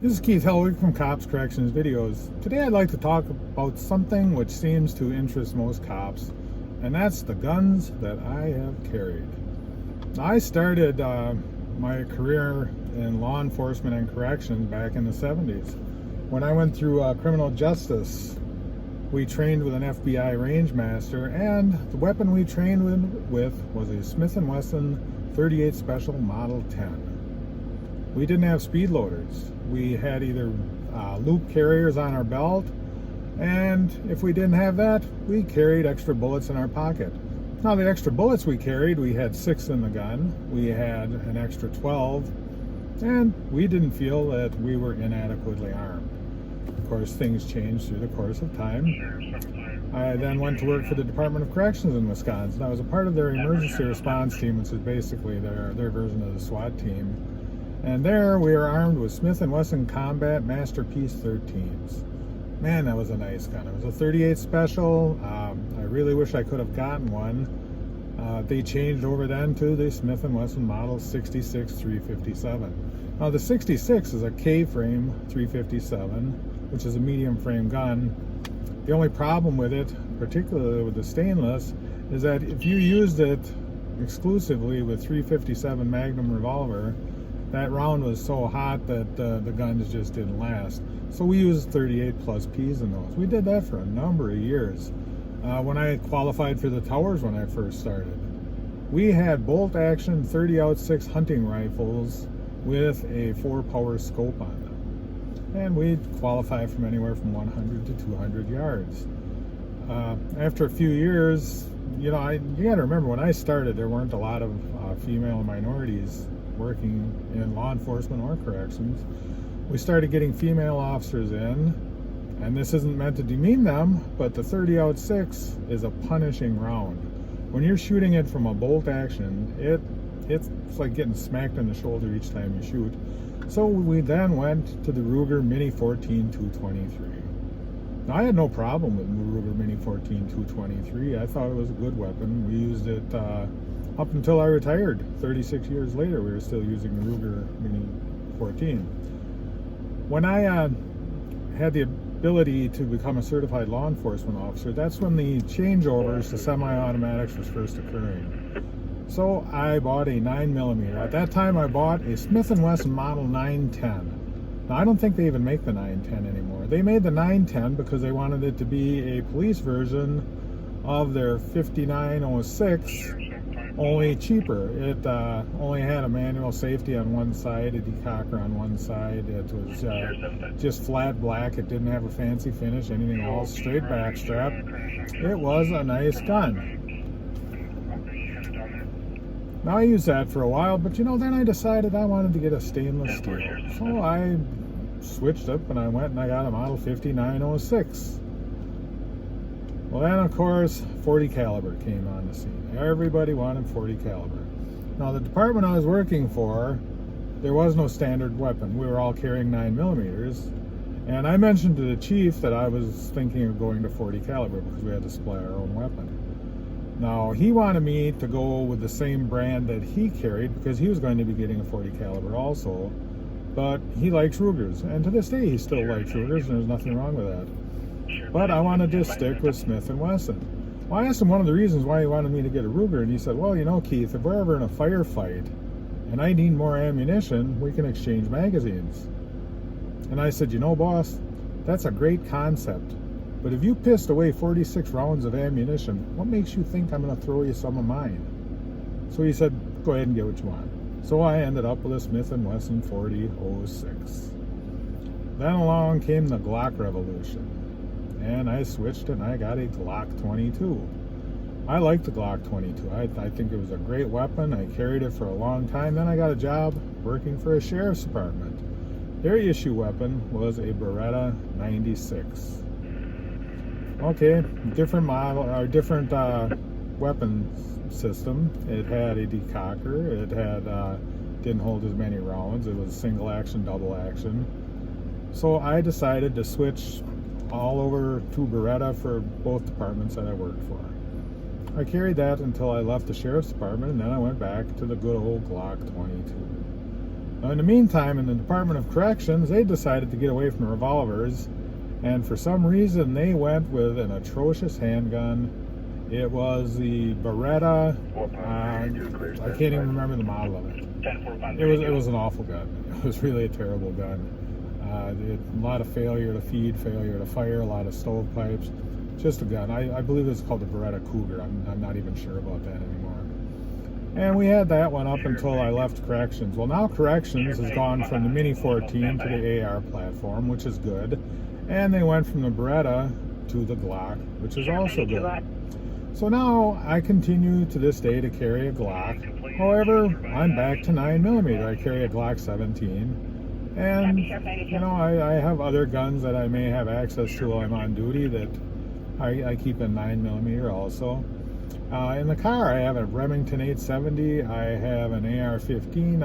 This is Keith Hellwig from Cops Corrections Videos. Today I'd like to talk about something which seems to interest most cops, and that's the guns that I have carried. Now, I started my career in law enforcement and corrections back in the 70s. When I went through criminal justice, we trained with an FBI range master, and the weapon we trained with was a Smith and Wesson 38 Special Model 10. We didn't have speed loaders. We had either loop carriers on our belt, and if we didn't have that, we carried extra bullets in our pocket. Now, the extra bullets we carried, we had 6 in the gun, we had an extra 12, and we didn't feel that we were inadequately armed. Of course, things changed through the course of time. I then went to work for the Department of Corrections in Wisconsin. I was a part of their emergency response team, which is basically their version of the SWAT team. And there we were armed with Smith and Wesson Combat Masterpiece 13s. Man, that was a nice gun. It was a 38 Special. I really wish I could have gotten one. They changed over then to the Smith and Wesson Model 66 357. Now the 66 is a K-frame 357, which is a medium frame gun. The only problem with it, particularly with the stainless, is that if you used it exclusively with 357 Magnum revolver, that round was so hot that the guns just didn't last. So we used 38 plus Ps in those. We did that for a number of years. When I qualified for the towers when I first started, we had bolt action 30-06 hunting rifles with a 4-power scope on them. And we'd qualify from anywhere from 100 to 200 yards. After a few years, you gotta remember, when I started, there weren't a lot of female minorities working in law enforcement or corrections. We started getting female officers in, and this isn't meant to demean them, but the 30-06 is a punishing round. When you're shooting it from a bolt action, it's like getting smacked in the shoulder each time you shoot. So we then went to the Ruger Mini 14 223. Now, I had no problem with Ruger Mini 14 223. I thought it was a good weapon. We used it up until I retired. 36 years later, we were still using the Ruger Mini 14. When I had the ability to become a certified law enforcement officer, that's when the changeovers to semi-automatics was first occurring. So I bought a 9mm. At that time, I bought a Smith and Wesson Model 910. Now, I don't think they even make the 910 anymore. They made the 910 because they wanted it to be a police version of their 5906, only cheaper. It only had a manual safety on one side, a decocker on one side. It was just flat black. It didn't have a fancy finish, anything else. Straight backstrap. It was a nice gun. Now, I used that for a while, but then I decided I wanted to get a stainless steel. So I switched up and I went and I got a Model 5906. Well, then, of course, 40 caliber came on the scene. Everybody wanted 40 caliber. Now, the department I was working for, there was no standard weapon. We were all carrying 9mm. And I mentioned to the chief that I was thinking of going to 40 caliber because we had to supply our own weapon. Now, he wanted me to go with the same brand that he carried because he was going to be getting a 40 caliber also. But he likes Rugers, and to this day he still likes Rugers, and there's nothing wrong with that. But I wanted to stick with Smith and Wesson. Well, I asked him one of the reasons why he wanted me to get a Ruger, and he said, well, Keith, if we're ever in a firefight and I need more ammunition, we can exchange magazines. And I said, boss, that's a great concept. But if you pissed away 46 rounds of ammunition, what makes you think I'm going to throw you some of mine? So he said, go ahead and get what you want. So I ended up with a Smith & Wesson 40-06. Then along came the Glock revolution. And I switched and I got a Glock 22. I liked the Glock 22. I think it was a great weapon. I carried it for a long time. Then I got a job working for a sheriff's department. Their issue weapon was a Beretta 96. Okay, different model, or different weapon system. It had a decocker. It didn't hold as many rounds. It was single action, double action. So I decided to switch all over to Beretta for both departments that I worked for. I carried that until I left the sheriff's department, and then I went back to the good old Glock 22. Now, in the meantime, in the Department of Corrections, they decided to get away from revolvers, and for some reason they went with an atrocious handgun. It was the Beretta. I can't even remember the model of it. It was an awful gun. It was really a terrible gun. A lot of failure to feed, failure to fire, a lot of stovepipes. Just a gun. I believe it's called the Beretta Cougar. I'm not even sure about that anymore. And we had that one up until I left Corrections. Well, now Corrections has gone from the Mini 14 to the AR platform, which is good. And they went from the Beretta to the Glock, which is also good. So now I continue to this day to carry a Glock. However, I'm back to 9mm. I carry a Glock 17. And, you know, I have other guns that I may have access to while I'm on duty that I keep in 9mm also. In the car, I have a Remington 870. I have an AR-15.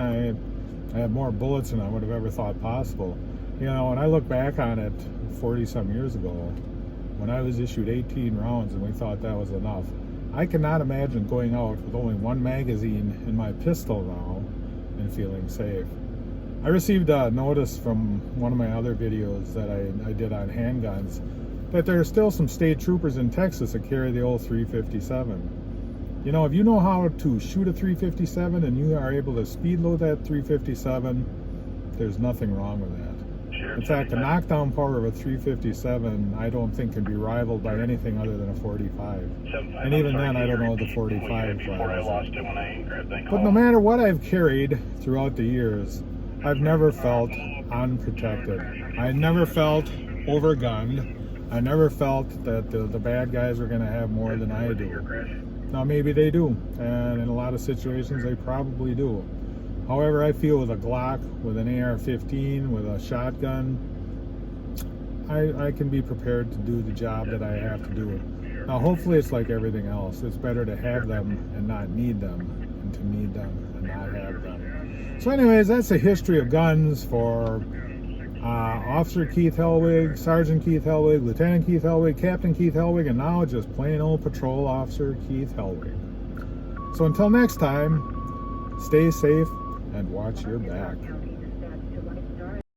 I have more bullets than I would have ever thought possible. You know, when I look back on it 40-some years ago, when I was issued 18 rounds and we thought that was enough, I cannot imagine going out with only one magazine in my pistol now and feeling safe. I received a notice from one of my other videos that I did on handguns that there are still some state troopers in Texas that carry the old 357. You know, if you know how to shoot a 357 and you are able to speed load that 357, there's nothing wrong with that. In fact, the knockdown power of a 357 I don't think can be rivaled by anything other than a 45. And even then, I don't know the 45 rivals it. But no matter what I've carried throughout the years, I've never felt unprotected. I never felt overgunned. I never felt that the bad guys were going to have more than I do. Now, maybe they do, and in a lot of situations, they probably do. However, I feel with a Glock, with an AR-15, with a shotgun, I can be prepared to do the job that I have to do. Now, hopefully it's like everything else. It's better to have them and not need them, than to need them and not have them. So anyways, that's the history of guns for Officer Keith Hellwig, Sergeant Keith Hellwig, Lieutenant Keith Hellwig, Captain Keith Hellwig, and now just plain old Patrol Officer Keith Hellwig. So until next time, stay safe and watch your back.